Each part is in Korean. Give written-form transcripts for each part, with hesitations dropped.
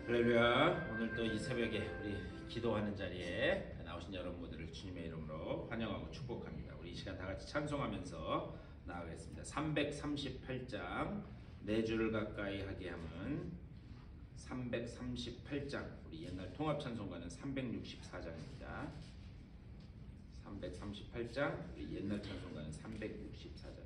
할렐루야. 오늘 또 이 새벽에 우리 기도하는 자리에 나오신 여러분 모두를 주님의 이름으로 환영하고 축복합니다. 우리 이 시간 다 같이 찬송하면서 나아가겠습니다. 338장 내 주를 가까이 하게 함은 338장 우리 옛날 통합 찬송가는 364장입니다. 338장 우리 옛날 찬송가는 364장입니다.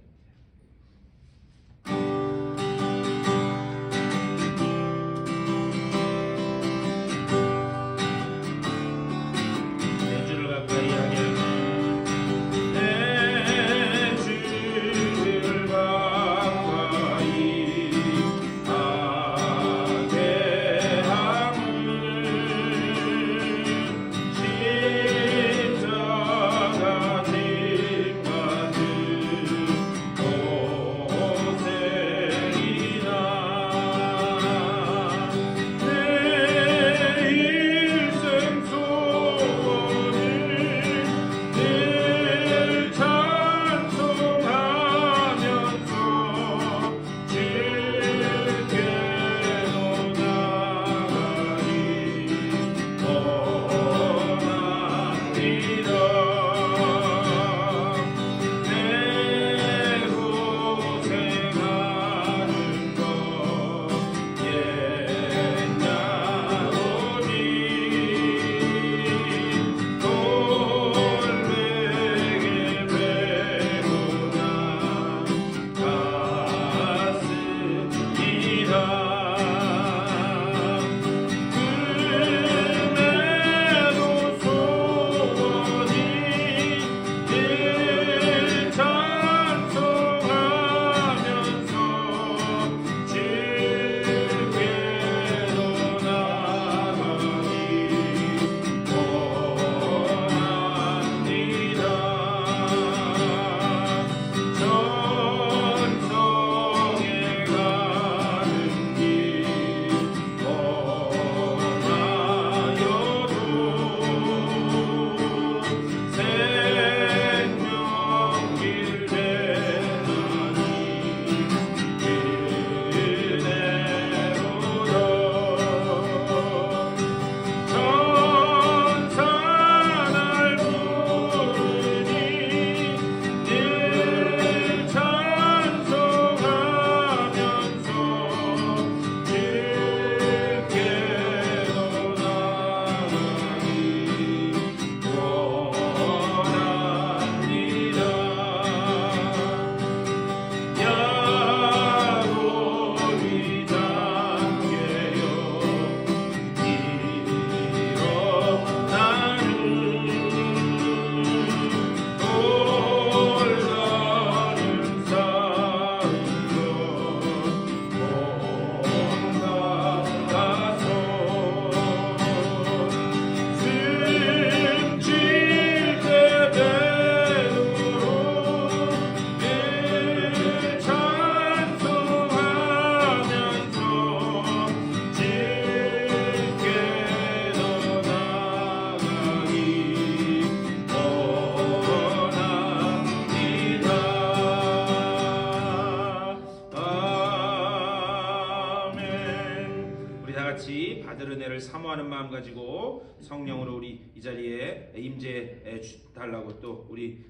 받을 은혜를 사모하는 마음 가지고 성령으로 우리 이 자리에 임재해 달라고 또 우리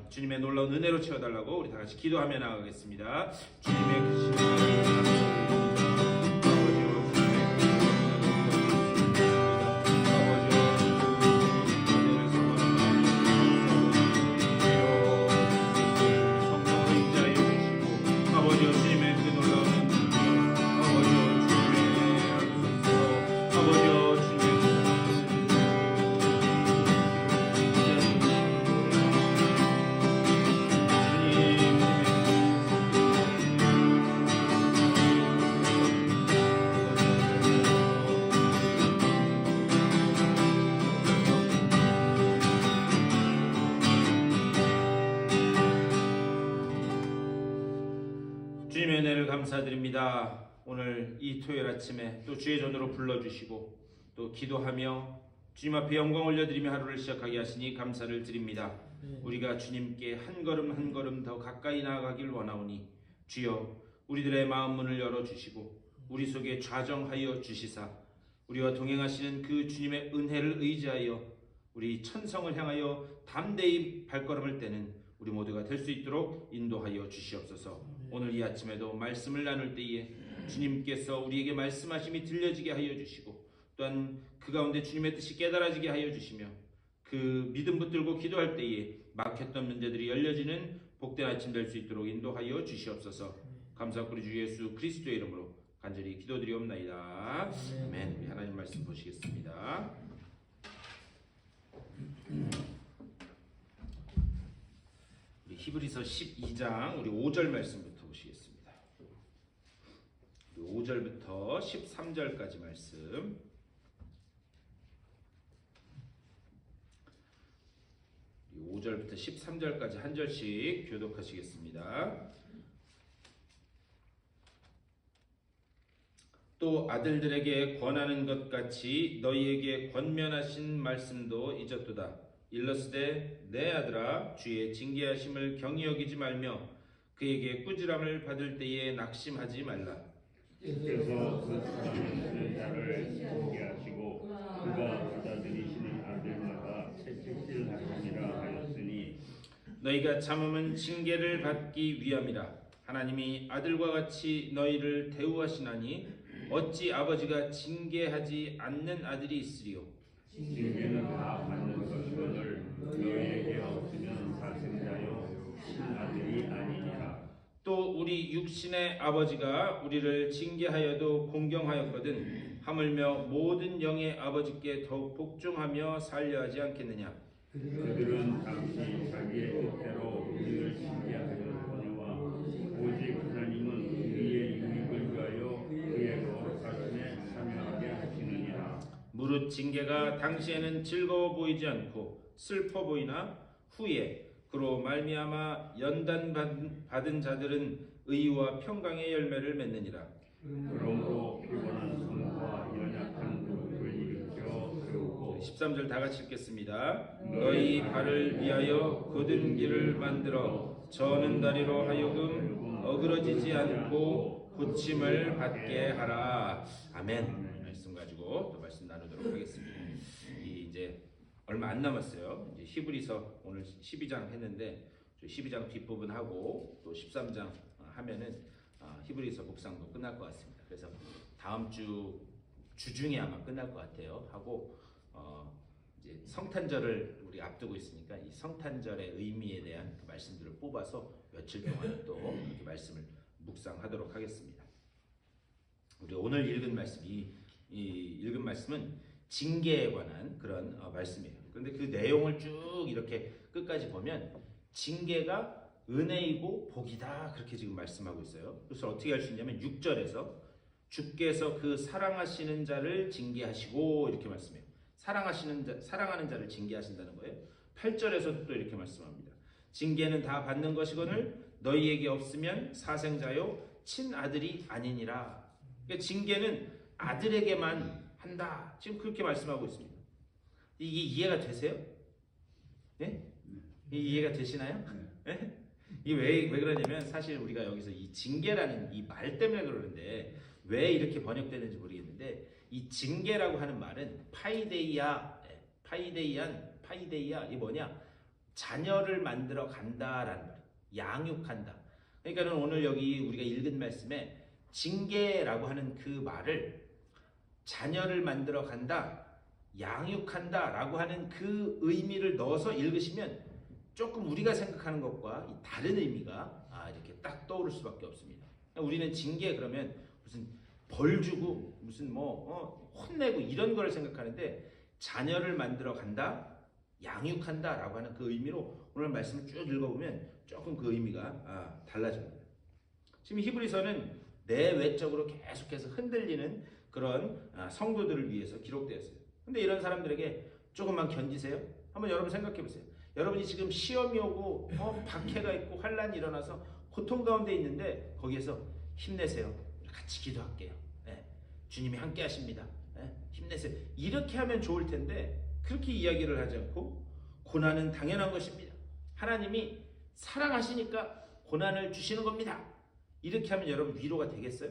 주님의 놀라운 은혜로 채워달라고 우리 다 같이 기도하며 나가겠습니다. 주님의 크신 주님의 은혜를 감사드립니다. 오늘 이 토요일 아침에 또 주의 전으로 불러주시고 또 기도하며 주님 앞에 영광 올려드리며 하루를 시작하게 하시니 감사를 드립니다. 우리가 주님께 한 걸음 한 걸음 더 가까이 나아가길 원하오니 주여 우리들의 마음 문을 열어주시고 우리 속에 좌정하여 주시사 우리와 동행하시는 그 주님의 은혜를 의지하여 우리 천성을 향하여 담대히 발걸음을 떼는 우리 모두가 될 수 있도록 인도하여 주시옵소서. 오늘 이 아침에도 말씀을 나눌 때에 주님께서 우리에게 말씀하심이 들려지게 하여 주시고 또한 그 가운데 주님의 뜻이 깨달아지게 하여 주시며 그 믿음 붙들고 기도할 때에 막혔던 문제들이 열려지는 복된 아침 될 수 있도록 인도하여 주시옵소서. 감사하고 우리 주 예수 그리스도의 이름으로 간절히 기도드리옵나이다. 아멘. 우리 하나님 말씀 보시겠습니다. 우리 히브리서 12장 우리 5절 말씀부터 보시겠습니다. 우리 5절부터 13절까지 말씀. 5절부터 13절까지 한 절씩 교독하시겠습니다. 또 아들들에게 권하는 것 같이 너희에게 권면하신 말씀도 잊었도다. 일러스되 내 아들아 주의 징계하심을 경히 여기지 말며 그에게 꾸지람을 받을 때에 낙심하지 말라. 그래서 그 사람을 자를 징계하시고 그가 받아들이시는 아들마다 채찍질 하시니라 하였으니 너희가 참음은 징계를 받기 위함이라. 하나님이 아들과 같이 너희를 대우하시나니 어찌 아버지가 징계하지 않는 아들이 있으리요. 징계는 다 받는 것이거늘 너희에게 없으면 사생자요 친아들이 아니니라. 또 우리 육신의 아버지가 우리를 징계하여도 공경하였거든 하물며 모든 영의 아버지께 더욱 복종하며 살려하지 않겠느냐. 그들은 당시 자기의 뜻대로 우리를 징계하였거니와 오직 하나님은 우리의 유익을 위하여 그의 거룩하심에 참여하게 하시느니라. 무릇 징계가 당시에는 즐거워 보이지 않고 슬퍼 보이나 후에 그로 말미암아 연단 받은 자들은 의와 평강의 열매를 맺느니라. 그러므로 피곤한 성과 연약한 무릎을 일으켜 세우고 13절 다 같이 읽겠습니다. 너희 발을 위하여 곧은 길을 만들어 저는 다리로 하여금 어그러지지 않고 고침을 받게 하라. 아멘. 말씀 가지고 또 말씀 나누도록 하겠습니다. 이제 얼마 안 남았어요. 이제 히브리서 오늘 12장 했는데 12장 뒷부분 하고 또 13장 하면은 히브리서 묵상도 끝날 것 같습니다. 그래서 다음 주 주중에 아마 끝날 것 같아요. 하고 이제 성탄절을 우리 앞두고 있으니까 이 성탄절의 의미에 대한 그 말씀들을 뽑아서 며칠 동안 또 이렇게 말씀을 묵상하도록 하겠습니다. 우리 오늘 읽은 말씀 이 읽은 말씀은 징계에 관한 그런 말씀이에요. 그런데 그 내용을 쭉 이렇게 끝까지 보면 징계가 은혜이고 복이다 그렇게 지금 말씀하고 있어요. 그래서 어떻게 할 수 있냐면 6절에서 주께서 그 사랑하시는 자를 징계하시고 이렇게 말씀해요. 사랑하는 자를 징계하신다는 거예요. 8절에서도 또 이렇게 말씀합니다. 징계는 다 받는 것이거늘 너희에게 없으면 사생자요 친아들이 아니니라. 그러니까 징계는 아들에게만 한다. 지금 그렇게 말씀하고 있습니다. 이게 이해가 되세요? 네? 이해가 되시나요? 네? 이게 왜 그러냐면 사실 우리가 여기서 이 징계라는 이 말 때문에 그러는데 왜 이렇게 번역되는지 모르겠는데 이 징계라고 하는 말은 파이데이아 이 뭐냐? 자녀를 만들어 간다라는 말. 양육한다. 그러니까는 오늘 여기 우리가 읽은 말씀에 징계라고 하는 그 말을 자녀를 만들어 간다, 양육한다 라고 하는 그 의미를 넣어서 읽으시면 조금 우리가 생각하는 것과 다른 의미가 이렇게 딱 떠오를 수밖에 없습니다. 우리는 징계 그러면 무슨 벌 주고 무슨 혼내고 이런 걸 생각하는데 자녀를 만들어 간다, 양육한다 라고 하는 그 의미로 오늘 말씀을 쭉 읽어보면 조금 그 의미가 달라집니다. 지금 히브리서는 내외적으로 계속해서 흔들리는 그런 성도들을 위해서 기록되었어요. 근데 이런 사람들에게 조금만 견디세요. 한번 여러분 생각해 보세요. 여러분이 지금 시험이 오고 박해가 있고 환란이 일어나서 고통 가운데 있는데 거기에서 힘내세요. 같이 기도할게요. 네. 주님이 함께 하십니다. 네. 힘내세요. 이렇게 하면 좋을 텐데 그렇게 이야기를 하지 않고 고난은 당연한 것입니다. 하나님이 사랑하시니까 고난을 주시는 겁니다. 이렇게 하면 여러분 위로가 되겠어요?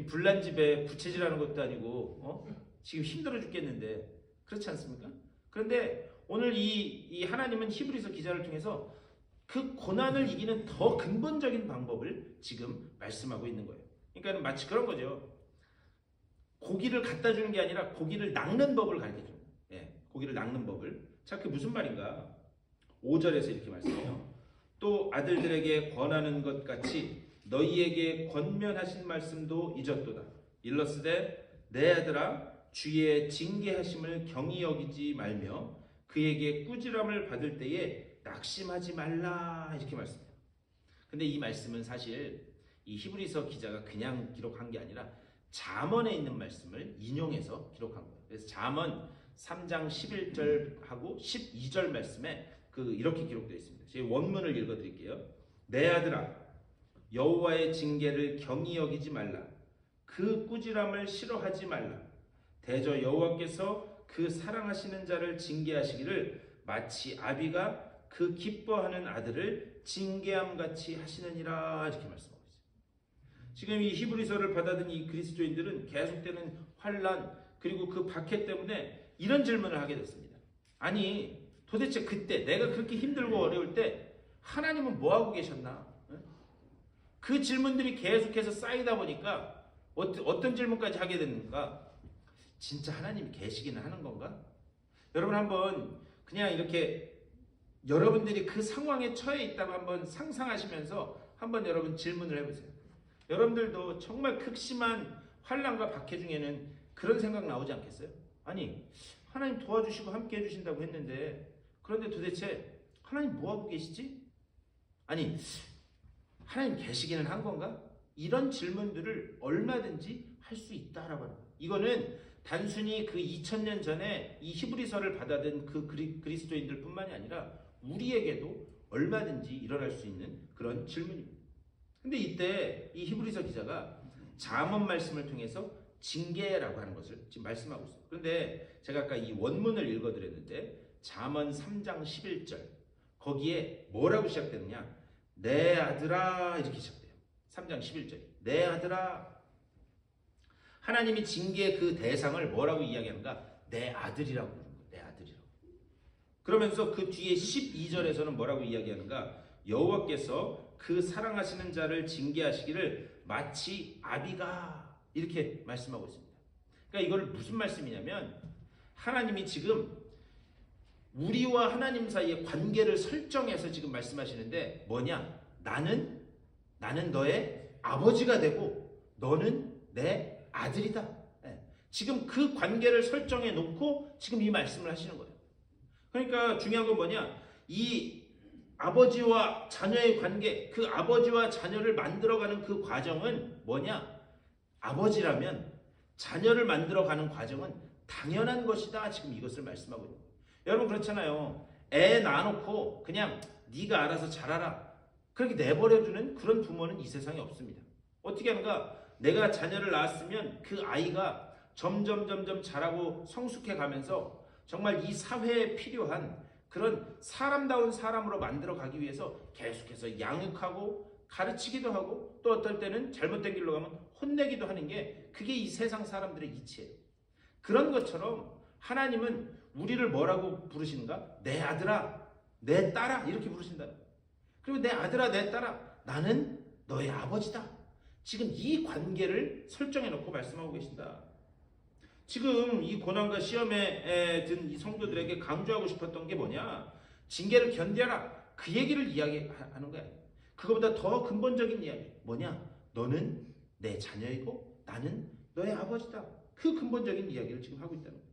이 불난 집에 부채질하는 것도 아니고 지금 힘들어 죽겠는데 그렇지 않습니까? 그런데 오늘 이 하나님은 히브리서 기자를 통해서 그 고난을 이기는 더 근본적인 방법을 지금 말씀하고 있는 거예요. 그러니까 마치 그런 거죠. 고기를 갖다 주는 게 아니라 고기를 낚는 법을 가르쳐 줍니다. 예, 고기를 낚는 법을. 자, 그게 무슨 말인가? 5절에서 이렇게 말씀해요. 또 아들들에게 권하는 것 같이 너희에게 권면하신 말씀도 잊었도다. 일러스되 내 아들아 주의 징계하심을 경히 여기지 말며 그에게 꾸지람을 받을 때에 낙심하지 말라 이렇게 말씀해요. 근데 이 말씀은 사실 이 히브리서 기자가 그냥 기록한 게 아니라 잠언에 있는 말씀을 인용해서 기록한 거예요. 그래서 잠언 3장 11절하고 12절 말씀에 이렇게 기록되어 있습니다. 제 원문을 읽어드릴게요. 내 아들아 여호와의 징계를 경히 여기지 말라. 그 꾸지람을 싫어하지 말라. 대저 여호와께서 그 사랑하시는 자를 징계하시기를 마치 아비가 그 기뻐하는 아들을 징계함같이 하시느니라 이렇게 말씀하고 있어요. 지금 이 히브리서를 받아든 이 그리스도인들은 계속되는 환난 그리고 그 박해 때문에 이런 질문을 하게 됐습니다. 아니 도대체 그때 내가 그렇게 힘들고 어려울 때 하나님은 뭐하고 계셨나? 그 질문들이 계속해서 쌓이다 보니까 어떤 질문까지 하게 됐는가? 진짜 하나님이 계시기는 하는 건가? 여러분 한번 그냥 이렇게 여러분들이 그 상황에 처해 있다고 한번 상상하시면서 한번 여러분 질문을 해보세요. 여러분들도 정말 극심한 환난과 박해 중에는 그런 생각 나오지 않겠어요? 아니 하나님 도와주시고 함께 해주신다고 했는데 그런데 도대체 하나님 뭐하고 계시지? 아니 하나님 계시기는 한 건가? 이런 질문들을 얼마든지 할 수 있다라고 하는 거예요. 이거는 단순히 그 2000년 전에 이 히브리서를 받아든 그 그리스도인들 뿐만이 아니라 우리에게도 얼마든지 일어날 수 있는 그런 질문입니다. 근데 이때 이 히브리서 기자가 잠언 말씀을 통해서 징계라고 하는 것을 지금 말씀하고 있어요. 그런데 제가 아까 이 원문을 읽어드렸는데 잠언 3장 11절 거기에 뭐라고 시작되느냐? 내 아들아 이렇게 시작돼요. 3장 11절 내 아들아. 하나님이 징계의 그 대상을 뭐라고 이야기하는가? 내 아들이라고 부르는 거예요. 내 아들이라고. 그러면서 그 뒤에 12절에서는 뭐라고 이야기하는가? 여호와께서 그 사랑하시는 자를 징계하시기를 마치 아비가 이렇게 말씀하고 있습니다. 그러니까 이걸 무슨 말씀이냐면 하나님이 지금 우리와 하나님 사이의 관계를 설정해서 지금 말씀하시는데 뭐냐? 나는 너의 아버지가 되고 너는 내 아들이다. 지금 그 관계를 설정해 놓고 지금 이 말씀을 하시는 거예요. 그러니까 중요한 건 뭐냐? 이 아버지와 자녀의 관계, 그 아버지와 자녀를 만들어가는 그 과정은 뭐냐? 아버지라면 자녀를 만들어가는 과정은 당연한 것이다. 지금 이것을 말씀하고 있는 거예요. 여러분 그렇잖아요. 애 낳아놓고 그냥 네가 알아서 자라라 그렇게 내버려두는 그런 부모는 이 세상에 없습니다. 어떻게 하는가? 내가 자녀를 낳았으면 그 아이가 점점 자라고 성숙해 가면서 정말 이 사회에 필요한 그런 사람다운 사람으로 만들어 가기 위해서 계속해서 양육하고 가르치기도 하고 또 어떨 때는 잘못된 길로 가면 혼내기도 하는 게 그게 이 세상 사람들의 이치예요. 그런 것처럼 하나님은 우리를 뭐라고 부르시는가? 내 아들아, 내 딸아 이렇게 부르신다. 그리고 내 아들아, 내 딸아, 나는 너의 아버지다. 지금 이 관계를 설정해 놓고 말씀하고 계신다. 지금 이 고난과 시험에 든 이 성도들에게 강조하고 싶었던 게 뭐냐? 징계를 견뎌라. 그 얘기를 이야기하는 거야. 그거보다 더 근본적인 이야기 뭐냐? 너는 내 자녀이고 나는 너의 아버지다. 그 근본적인 이야기를 지금 하고 있다는 거예요.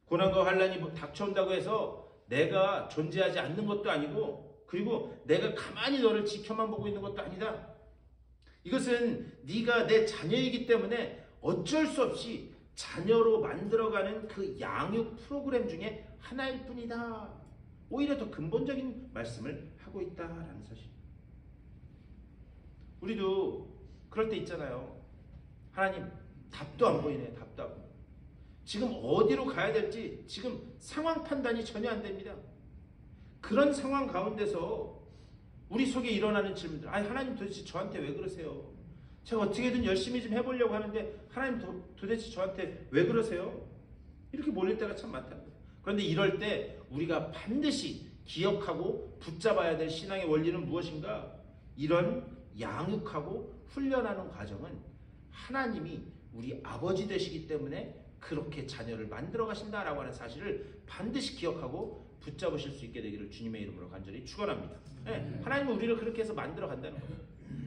고난과 환난이 닥쳐온다고 해서 내가 존재하지 않는 것도 아니고 그리고 내가 가만히 너를 지켜만 보고 있는 것도 아니다. 이것은 네가 내 자녀이기 때문에 어쩔 수 없이 자녀로 만들어가는 그 양육 프로그램 중에 하나일 뿐이다. 오히려 더 근본적인 말씀을 하고 있다라는 사실. 우리도 그럴 때 있잖아요. 하나님 답도 안 보이네. 답도 안 보이네. 지금 어디로 가야 될지 지금 상황 판단이 전혀 안 됩니다. 그런 상황 가운데서 우리 속에 일어나는 질문들. 아니 하나님 도대체 저한테 왜 그러세요? 제가 어떻게든 열심히 좀 해보려고 하는데 하나님 도대체 저한테 왜 그러세요? 이렇게 몰릴 때가 참 많다는 거예요. 그런데 이럴 때 우리가 반드시 기억하고 붙잡아야 될 신앙의 원리는 무엇인가? 이런 양육하고 훈련하는 과정은 하나님이 우리 아버지 되시기 때문에 그렇게 자녀를 만들어 가신다라고 하는 사실을 반드시 기억하고 붙잡으실 수 있게 되기를 주님의 이름으로 간절히 축원합니다. 네, 하나님은 우리를 그렇게 해서 만들어 간다는 거예요.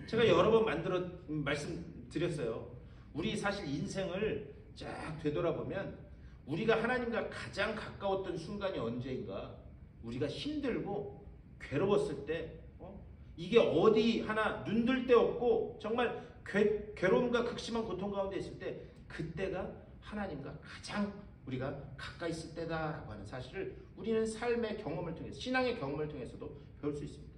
제가 여러 번 말씀드렸어요. 우리 사실 인생을 쫙 되돌아보면 우리가 하나님과 가장 가까웠던 순간이 언제인가? 우리가 힘들고 괴로웠을 때, 이게 어디 하나 눈들 데 없고 정말 괴로움과 극심한 고통 가운데 있을 때, 그때가 하나님과 가장 우리가 가까이 있을 때다라고 하는 사실을 우리는 삶의 경험을 통해서, 신앙의 경험을 통해서도 배울 수 있습니다.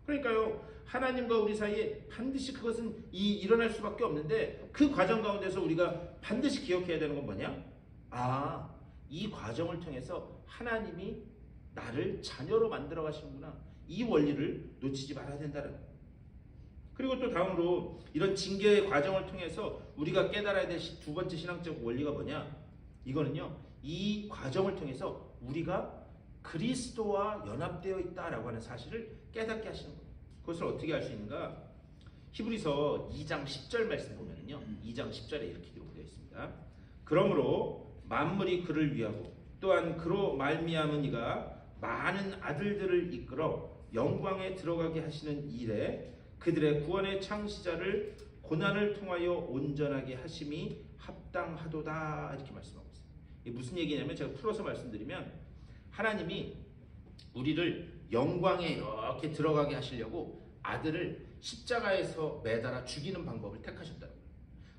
그러니까요, 하나님과 우리 사이에 반드시 그것은 일어날 수밖에 없는데, 그 과정 가운데서 우리가 반드시 기억해야 되는 건 뭐냐? 이 과정을 통해서 하나님이 나를 자녀로 만들어 가시는구나. 이 원리를 놓치지 말아야 된다는 거예요. 그리고 또 다음으로 이런 징계의 과정을 통해서 우리가 깨달아야 될 두 번째 신앙적 원리가 뭐냐? 이거는요, 이 과정을 통해서 우리가 그리스도와 연합되어 있다라고 하는 사실을 깨닫게 하시는 거예요. 그것을 어떻게 할 수 있는가? 히브리서 2장 10절 말씀 보면요, 2장 10절에 이렇게 기록되어 있습니다. 그러므로 만물이 그를 위하고 또한 그로 말미암은 이가 많은 아들들을 이끌어 영광에 들어가게 하시는 일에 그들의 구원의 창시자를 고난을 통하여 온전하게 하심이 합당하도다, 이렇게 말씀하고 있어요. 이게 무슨 얘기냐면, 제가 풀어서 말씀드리면, 하나님이 우리를 영광에 이렇게 들어가게 하시려고 아들을 십자가에서 매달아 죽이는 방법을 택하셨다는 거예요.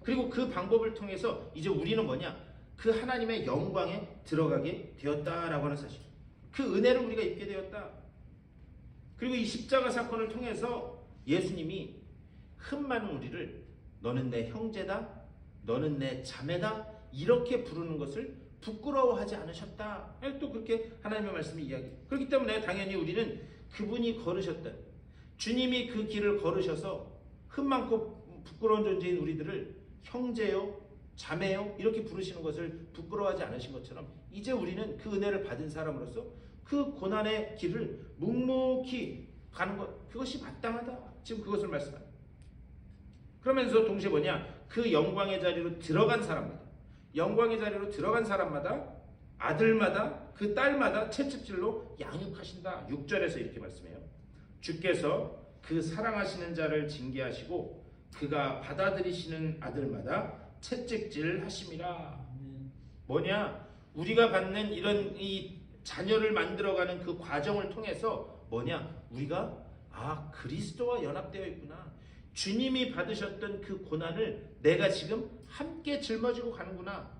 그리고 그 방법을 통해서 이제 우리는 뭐냐? 그 하나님의 영광에 들어가게 되었다라고 하는 사실, 그 은혜를 우리가 입게 되었다. 그리고 이 십자가 사건을 통해서 예수님이 흠많은 우리를 너는 내 형제다, 너는 내 자매다, 이렇게 부르는 것을 부끄러워하지 않으셨다. 또 그렇게 하나님의 말씀이 이야기해요. 그렇기 때문에 당연히 우리는 그분이 걸으셨던, 주님이 그 길을 걸으셔서 흠많고 부끄러운 존재인 우리들을 형제요, 자매요, 이렇게 부르시는 것을 부끄러워하지 않으신 것처럼, 이제 우리는 그 은혜를 받은 사람으로서 그 고난의 길을 묵묵히 가는 것, 그것이 마땅하다. 지금 그것을 말씀합니다. 그러면서 동시에 뭐냐? 그 영광의 자리로 들어간 사람마다, 영광의 자리로 들어간 사람마다, 아들마다, 그 딸마다 채찍질로 양육하신다. 6절에서 이렇게 말씀해요. 주께서 그 사랑하시는 자를 징계하시고 그가 받아들이시는 아들마다 채찍질 하심이라. 뭐냐? 우리가 받는 이런 이 자녀를 만들어가는 그 과정을 통해서 뭐냐? 우리가 그리스도와 연합되어 있구나. 주님이 받으셨던 그 고난을 내가 지금 함께 짊어지고 가는구나.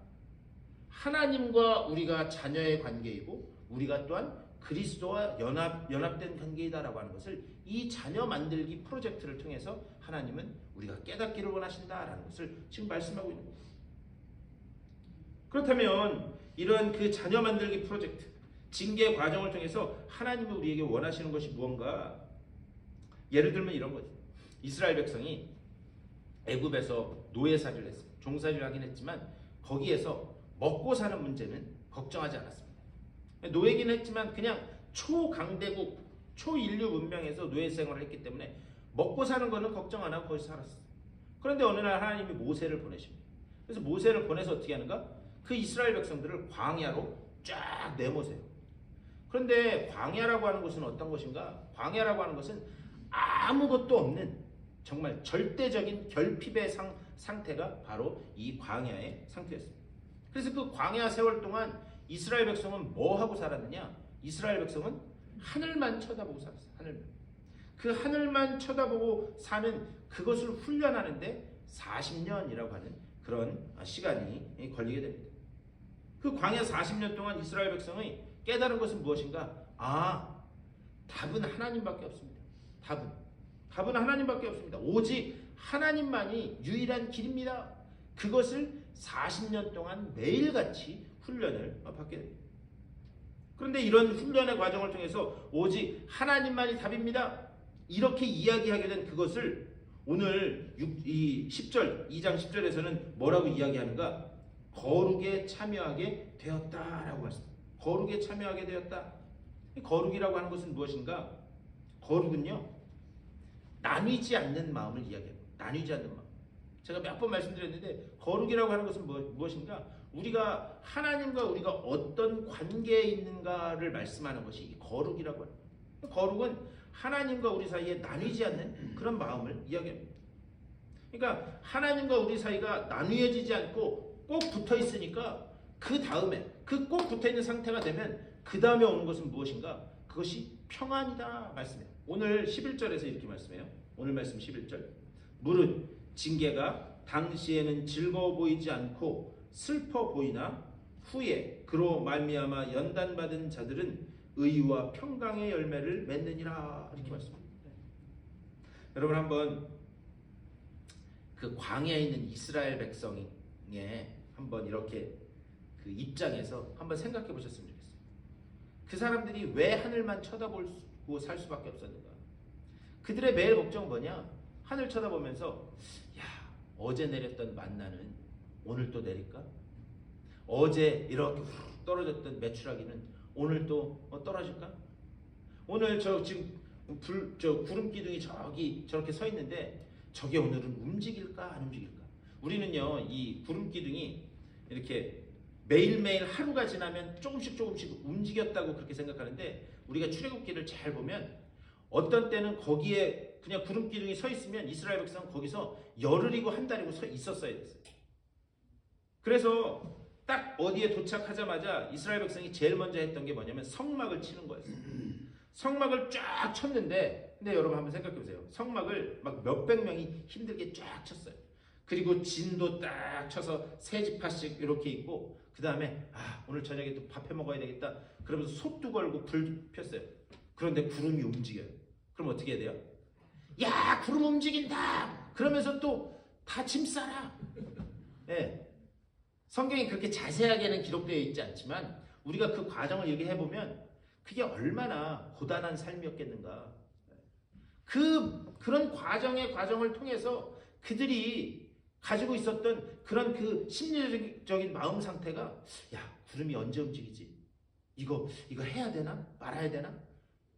하나님과 우리가 자녀의 관계이고 우리가 또한 그리스도와 연합된 관계이다라고 하는 것을 이 자녀 만들기 프로젝트를 통해서 하나님은 우리가 깨닫기를 원하신다라는 것을 지금 말씀하고 있는 겁니다. 그렇다면 이런 그 자녀 만들기 프로젝트, 징계 과정을 통해서 하나님이 우리에게 원하시는 것이 무언가? 예를 들면 이런 거죠. 이스라엘 백성이 애굽에서 노예살이를 했어요. 종살이를 하긴 했지만 거기에서 먹고 사는 문제는 걱정하지 않았습니다. 노예긴 했지만 그냥 초강대국, 초인류 문명에서 노예 생활을 했기 때문에 먹고 사는 거는 걱정 안 하고 거기서 살았어요. 그런데 어느 날 하나님이 모세를 보내십니다. 그래서 모세를 보내서 어떻게 하는가? 그 이스라엘 백성들을 광야로 쫙 내모세요. 그런데 광야라고 하는 것은 어떤 것인가? 광야라고 하는 것은 아무것도 없는 정말 절대적인 결핍의 상태가 바로 이 광야의 상태였습니다. 그래서 그 광야 세월 동안 이스라엘 백성은 뭐 하고 살았느냐? 이스라엘 백성은 하늘만 쳐다보고 살았어요. 하늘만. 그 하늘만 쳐다보고 사는 그것을 훈련하는데 40년이라고 하는 그런 시간이 걸리게 됩니다. 그 광야 40년 동안 이스라엘 백성의 깨달은 것은 무엇인가? 답은 하나님밖에 없습니다. 답은 하나님밖에 없습니다. 오직 하나님만이 유일한 길입니다. 그것을 40년 동안 매일같이 훈련을 받게 됩니다. 그런데 이런 훈련의 과정을 통해서 오직 하나님만이 답입니다. 이렇게 이야기하게 된 그것을 오늘 10절 2장 10절에서는 뭐라고 이야기하는가? 거룩에 참여하게 되었다라고 말씀합니다. 거룩에 참여하게 되었다. 이 거룩이라고 하는 것은 무엇인가? 거룩은요, 나뉘지 않는 마음을 이야기합니다. 나뉘지 않는 마음. 제가 몇 번 말씀드렸는데 거룩이라고 하는 것은 무엇인가? 우리가 하나님과 우리가 어떤 관계에 있는가를 말씀하는 것이 이 거룩이라고 합니다. 거룩은 하나님과 우리 사이에 나뉘지 않는 그런 마음을 이야기합니다. 그러니까 하나님과 우리 사이가 나뉘어지지 않고 꼭 붙어 있으니까 그 다음에 그 꼭 붙어 있는 상태가 되면 그 다음에 오는 것은 무엇인가? 그것이 평안이다 말씀해요. 오늘 11절에서 이렇게 말씀해요. 오늘 말씀 11절. 무릇 징계가 당시에는 즐거워 보이지 않고 슬퍼 보이나 후에 그로 말미암아 연단받은 자들은 의와 평강의 열매를 맺느니라 이렇게 말씀합니다. 여러분 한번 그 광야에 있는 이스라엘 백성에 한번 이렇게 그 입장에서 한번 생각해 보셨으면 좋겠어요. 그 사람들이 왜 하늘만 쳐다보고 살 수밖에 없었는가? 그들의 매일 걱정은 뭐냐? 하늘 쳐다보면서 야, 어제 내렸던 만나는 오늘 또 내릴까? 어제 이렇게 훅 떨어졌던 메추라기는 오늘 또 떨어질까? 오늘 지금 구름 기둥이 저렇게 서 있는데 저게 오늘은 움직일까 안 움직일까? 우리는요 이 구름 기둥이 이렇게 매일매일 하루가 지나면 조금씩 움직였다고 그렇게 생각하는데 우리가 출애굽기를 잘 보면 어떤 때는 거기에 그냥 구름 기둥이 서 있으면 이스라엘 백성은 거기서 열흘이고 한 달이고 서 있었어야 됐어요. 그래서 딱 어디에 도착하자마자 이스라엘 백성이 제일 먼저 했던 게 뭐냐면 성막을 치는 거였어요. 성막을 쫙 쳤는데 근데 여러분 한번 생각해 보세요. 성막을 막 몇백 명이 힘들게 쫙 쳤어요. 그리고 진도 딱 쳐서 세 지파씩 이렇게 있고 그 다음에 오늘 저녁에 또 밥 해 먹어야 되겠다 그러면서 솥도 걸고 불 폈어요. 그런데 구름이 움직여요. 그럼 어떻게 해야 돼요? 야 구름 움직인다 그러면서 또 다 짐 싸라. 네. 성경이 그렇게 자세하게는 기록되어 있지 않지만 우리가 그 과정을 얘기해 보면 그게 얼마나 고단한 삶이었겠는가. 그런 과정을 통해서 그들이 가지고 있었던 그런 그 심리적인 마음 상태가 야 구름이 언제 움직이지? 이거 해야 되나? 말아야 되나?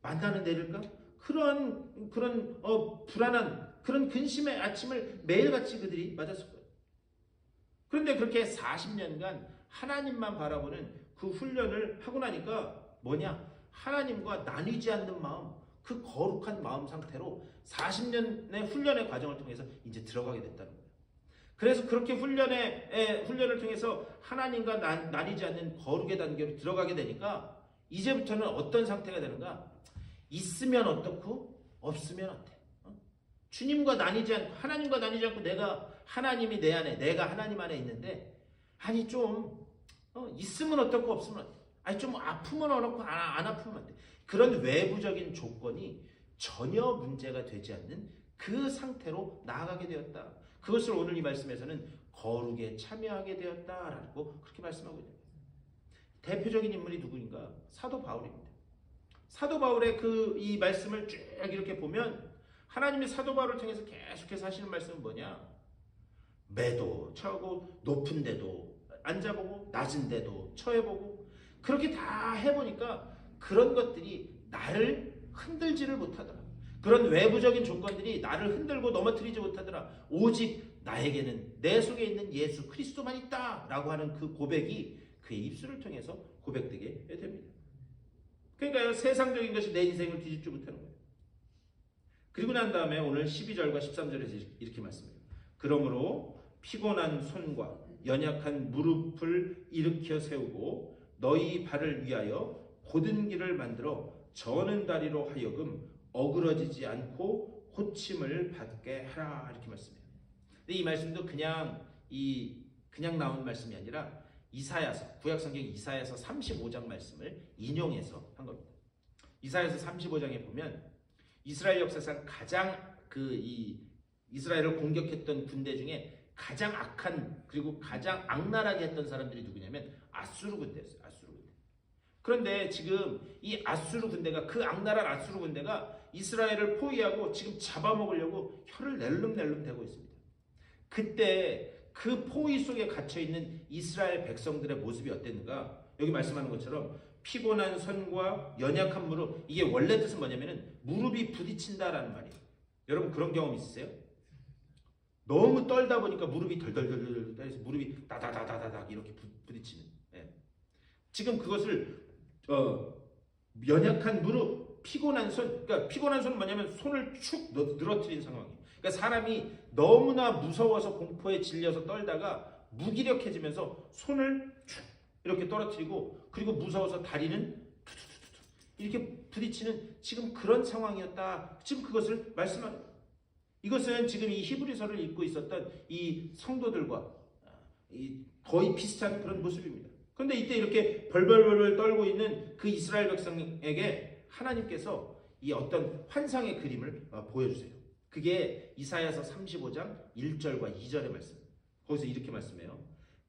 만나는 내릴까? 그런 불안한 그런 근심의 아침을 매일같이 그들이 맞았을 거예요. 그런데 그렇게 40년간 하나님만 바라보는 그 훈련을 하고 나니까 뭐냐? 하나님과 나뉘지 않는 마음, 그 거룩한 마음 상태로 40년의 훈련의 과정을 통해서 이제 들어가게 됐다는 거예요. 그래서 그렇게 훈련을 통해서 하나님과 나뉘지 않는 거룩의 단계로 들어가게 되니까 이제부터는 어떤 상태가 되는가? 있으면 어떻고 없으면 어때? 주님과 나뉘지 않고 하나님과 나뉘지 않고 내가 하나님이 내 안에 내가 하나님 안에 있는데 아니 좀 있으면 어떻고 없으면 어때? 아니 좀 아프면 어떻고 안 아프면 안 돼. 그런 외부적인 조건이 전혀 문제가 되지 않는 그 상태로 나아가게 되었다. 그것을 오늘 이 말씀에서는 거룩에 참여하게 되었다라고 그렇게 말씀하고 있는 거예요. 대표적인 인물이 누구인가? 사도 바울입니다. 사도 바울의 이 말씀을 쭉 이렇게 보면 하나님이 사도 바울을 통해서 계속해서 하시는 말씀은 뭐냐? 매도 처하고 높은 데도 앉아보고 낮은 데도 처해보고 그렇게 다 해보니까 그런 것들이 나를 흔들지를 못하더라. 그런 외부적인 조건들이 나를 흔들고 넘어뜨리지 못하더라. 오직 나에게는 내 속에 있는 예수 그리스도만 있다라고 하는 그 고백이 그의 입술을 통해서 고백되게 됩니다. 그러니까 세상적인 것이 내 인생을 뒤집지 못하는 거예요. 그리고 난 다음에 오늘 12절과 13절에서 이렇게 말씀해요. 그러므로 피곤한 손과 연약한 무릎을 일으켜 세우고 너희 발을 위하여 곧은 길을 만들어 저는 다리로 하여금 어그러지지 않고 호침을 받게 하라 이렇게 말씀해요. 근데 이 말씀도 그냥 나온 말씀이 아니라 이사야서 구약성경 이사야서 35장 말씀을 인용해서 한 겁니다. 이사야서 35장에 보면 이스라엘 역사상 가장 이스라엘을 공격했던 군대 중에 가장 악한 그리고 가장 악랄하게 했던 사람들이 누구냐면 아수르 군대였어요. 아수르 군대. 그런데 지금 이 아수르 군대가 그 악랄한 아수르 군대가 이스라엘을 포위하고 지금 잡아먹으려고 혀를 낼름낼름 대고 있습니다. 그때 그 포위 속에 갇혀있는 이스라엘 백성들의 모습이 어땠는가? 여기 말씀하는 것처럼 피곤한 손과 연약한 무릎, 이게 원래 뜻은 뭐냐면은 무릎이 부딪힌다라는 말이에요. 여러분 그런 경험 있으세요? 너무 떨다 보니까 무릎이 덜덜덜덜 떨려서 무릎이 다다다다닥 이렇게 부딪히는. 예. 지금 그것을 연약한 무릎, 피곤한 손, 그러니까 피곤한 손은 뭐냐면 손을 축 늘어뜨린 상황이에요. 그러니까 사람이 너무나 무서워서 공포에 질려서 떨다가 무기력해지면서 손을 축 이렇게 떨어뜨리고 그리고 무서워서 다리는 투투투투 이렇게 부딪히는 지금 그런 상황이었다. 지금 그것을 말씀하는 거예요. 이것은 지금 이 히브리서를 읽고 있었던 이 성도들과 거의 비슷한 그런 모습입니다. 그런데 이때 이렇게 벌벌벌 떨고 있는 그 이스라엘 백성에게 하나님께서 이 어떤 환상의 그림을 보여주세요. 그게 이사야서 35장 1절과 2절의 말씀입니다. 거기서 이렇게 말씀해요.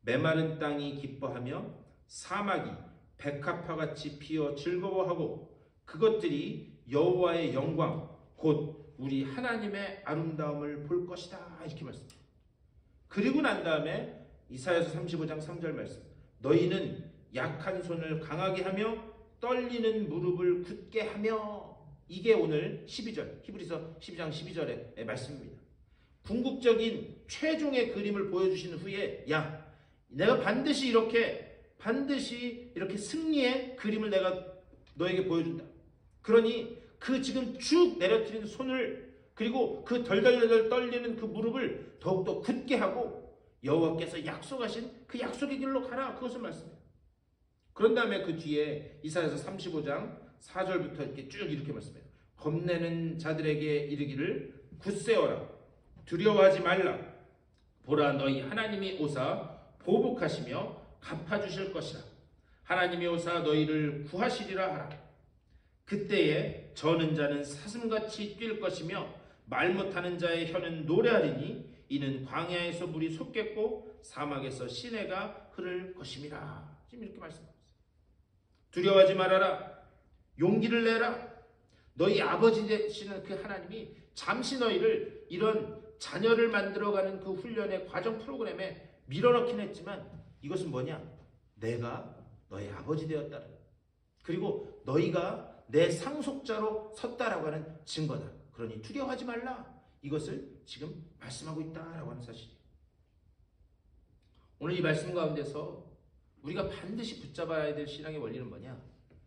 메마른 땅이 기뻐하며 사막이 백합화같이 피어 즐거워하고 그것들이 여호와의 영광 곧 우리 하나님의 아름다움을 볼 것이다. 이렇게 말씀해요. 그리고 난 다음에 이사야서 35장 3절 말씀. 너희는 약한 손을 강하게 하며 떨리는 무릎을 굳게 하며. 이게 오늘 12절 히브리서 12장 12절의 말씀입니다. 궁극적인 최종의 그림을 보여주신 후에 야 내가 반드시 이렇게 승리의 그림을 내가 너에게 보여준다. 그러니 그 지금 쭉 내려뜨린 손을 그리고 그 덜덜덜 떨리는 그 무릎을 더욱더 굳게 하고 여호와께서 약속하신 그 약속의 길로 가라. 그것을 말씀해요. 그런 다음에 그 뒤에 이사야서 35장 4절부터 이렇게 쭉 이렇게 말씀해요. 겁내는 자들에게 이르기를 굳세어라. 두려워하지 말라. 보라 너희 하나님이 오사 보복하시며 갚아주실 것이라. 하나님이 오사 너희를 구하시리라 하라. 그때에 저는 자는 사슴같이 뛸 것이며 말 못하는 자의 혀는 노래하리니 이는 광야에서 물이 솟겠고 사막에서 시내가 흐를 것임이라. 지금 이렇게 말씀하셨어요. 두려워하지 말아라. 용기를 내라. 너희 아버지 되시는 그 하나님이 잠시 너희를 이런 자녀를 만들어가는 그 훈련의 과정 프로그램에 밀어넣긴 했지만 이것은 뭐냐? 내가 너의 아버지 되었다는, 그리고 너희가 내 상속자로 섰다라고 하는 증거다. 그러니 두려워하지 말라. 이것을 지금 말씀하고 있다라고 하는 사실이에요. 오늘 이 말씀 가운데서 우리가 반드시 붙잡아야 될 신앙의 원리는 뭐냐?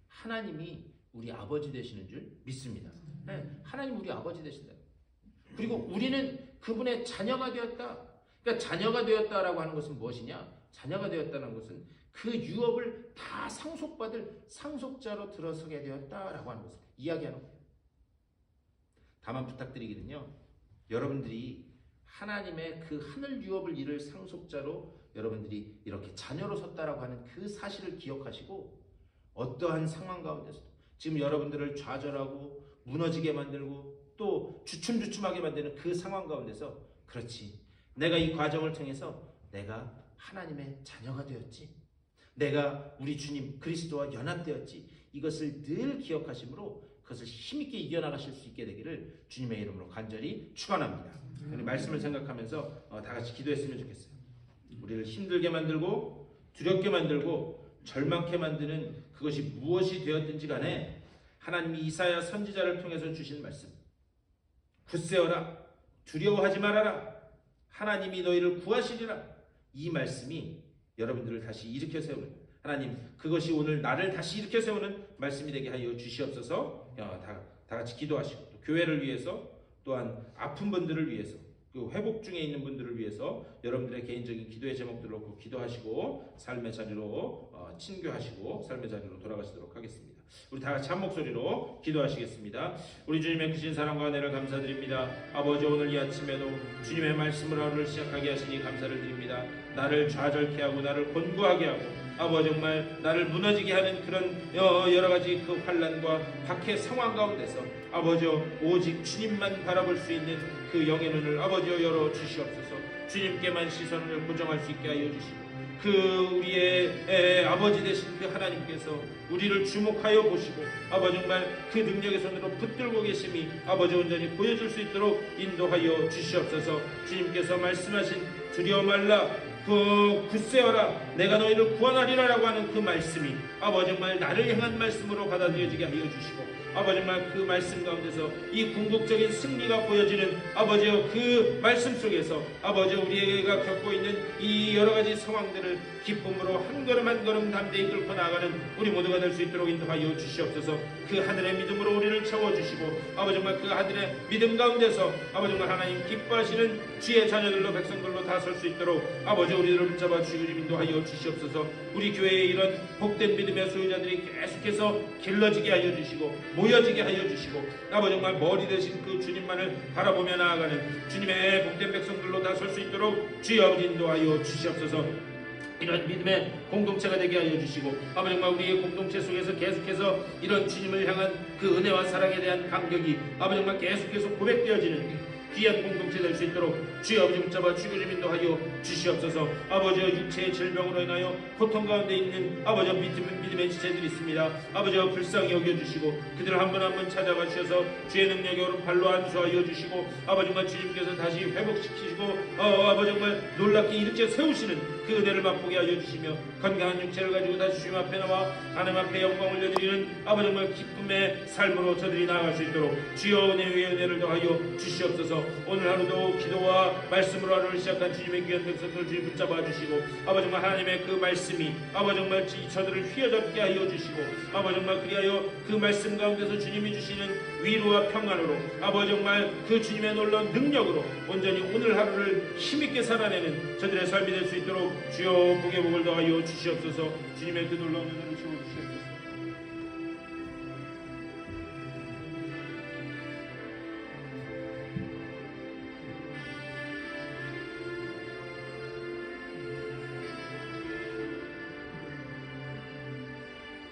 하나님이 우리 아버지 되시는 줄 믿습니다. 네, 하나님 우리 아버지 되신다. 그리고 우리는 그분의 자녀가 되었다. 그러니까 자녀가 되었다라고 하는 것은 무엇이냐? 자녀가 되었다는 것은 그 유업을 다 상속받을 상속자로 들어서게 되었다라고 하는 것을 이야기하는 거예요. 다만 부탁드리기는요. 여러분들이 하나님의 그 하늘 유업을 이룰 상속자로 여러분들이 이렇게 자녀로 섰다라고 하는 그 사실을 기억하시고 어떠한 상황 가운데서도 지금 여러분들을 좌절하고 무너지게 만들고 또 주춤주춤하게 만드는 그 상황 가운데서 그렇지, 내가 이 과정을 통해서 내가 하나님의 자녀가 되었지, 내가 우리 주님 그리스도와 연합되었지, 이것을 늘 기억하심으로 그것을 힘있게 이겨나가실 수 있게 되기를 주님의 이름으로 간절히 축원합니다. 말씀을 생각하면서 다 같이 기도했으면 좋겠어요. 우리를 힘들게 만들고 두렵게 만들고 절망케 만드는 그것이 무엇이 되었든지 간에 하나님이 이사야 선지자를 통해서 주신 말씀, 굳세어라, 두려워하지 말아라, 하나님이 너희를 구하시리라, 이 말씀이 여러분들을 다시 일으켜 세우는, 하나님 그것이 오늘 나를 다시 일으켜 세우는 말씀이 되게 하여 주시옵소서. 다 같이 기도하시고 또 교회를 위해서 또한 아픈 분들을 위해서 그 회복 중에 있는 분들을 위해서 여러분들의 개인적인 기도의 제목들을 놓고 기도하시고 삶의 자리로 친교하시고 삶의 자리로 돌아가시도록 하겠습니다. 우리 다 같이 한 목소리로 기도하시겠습니다. 우리 주님의 크신 사랑과 은혜를 감사드립니다. 아버지, 오늘 이 아침에도 주님의 말씀으로 하루를 시작하게 하시니 감사를 드립니다. 나를 좌절케 하고 나를 곤고하게 하고 아버지 정말 나를 무너지게 하는 그런 여러 가지 그 환난과 박해 상황 가운데서 아버지 오직 주님만 바라볼 수 있는 그 영의 눈을 아버지여 열어 주시옵소서. 주님께만 시선을 고정할 수 있게 하여 주시고 그 우리의 아버지 되신 그 하나님께서 우리를 주목하여 보시고 아버지 정말 그 능력의 손으로 붙들고 계심이 아버지 온전히 보여줄 수 있도록 인도하여 주시옵소서. 주님께서 말씀하신 두려워 말라 굳세어라 내가 너희를 구원하리라 라고 하는 그 말씀이 아버지 정말 나를 향한 말씀으로 받아들여지게 하여 주시고 아버지 정말 그 말씀 가운데서 이 궁극적인 승리가 보여지는 아버지여 그 말씀 속에서 아버지 우리가 겪고 있는 이 여러가지 상황들을 기쁨으로 한 걸음 한 걸음 담대히 끌고 나아가는 우리 모두가 될 수 있도록 인도하여 주시옵소서. 그 하늘의 믿음으로 우리를 채워주시고 아버지 정말 그 하늘의 믿음 가운데서 아버지 정말 하나님 기뻐하시는 주의 자녀들로 백성들로 다 설 수 있도록 아버지 우리를 붙잡아 주시고 인도하여 주시옵소서. 우리 교회의 이런 복된 믿음의 소유자들이 계속해서 길러지게 하여 주시고 모여지게 하여 주시고 아버지 정말 머리 되신 그 주님만을 바라보며 나아가는 주님의 복된 백성들로 다 설 수 있도록 주여 아버지 인도하여 주시옵소서. 이런 믿음의 공동체가 되게 하여 주시고 아버지 정말 우리의 공동체 속에서 계속해서 이런 주님을 향한 그 은혜와 사랑에 대한 감격이 아버지 정말 계속해서 고백되어지는 귀한 공동체 될 수 있도록 주의 아버지 붙잡아 주시고 좀 인도하여 주시옵소서. 아버지의 육체의 질병으로 인하여 고통 가운데 있는 아버지의 믿음의 지체들이 있습니다. 아버지의 불쌍히 여겨주시고 그들을 한 번 한 번 찾아가 주셔서 주의 능력의 오른팔로 안수하여 주시고 아버지 정말 주님께서 다시 회복시키시고 아버지 정말 놀랍게 일으켜 세우시는 그 은혜를 맛보게 하여 주시며 건강한 육체를 가지고 다시 주님 앞에 나와 하나님 앞에 영광을 올려드리는 아버지 정말 기쁨의 삶으로 저들이 나아갈 수 있도록 주여 은혜 위에 은혜를 더하여 주시옵소서. 오늘 하루도 기도와 말씀으로 하루를 시작한 주님의 귀한 백성들 주님 붙잡아 주시고 아버지 정말 하나님의 그 말씀이 아버지 정말 저들을 휘어잡게 하여 주시고 아버지 정말 그리하여 그 말씀 가운데서 주님이 주시는 위로와 평안으로 아버지 정말 그 주님의 놀라운 능력으로 온전히 오늘 하루를 힘있게 살아내는 저들의 삶이 될 수 있도록 주여 복의 복을 더하여 주시옵소서. 주님의 그 놀라운 은혜를 채워주시옵소서.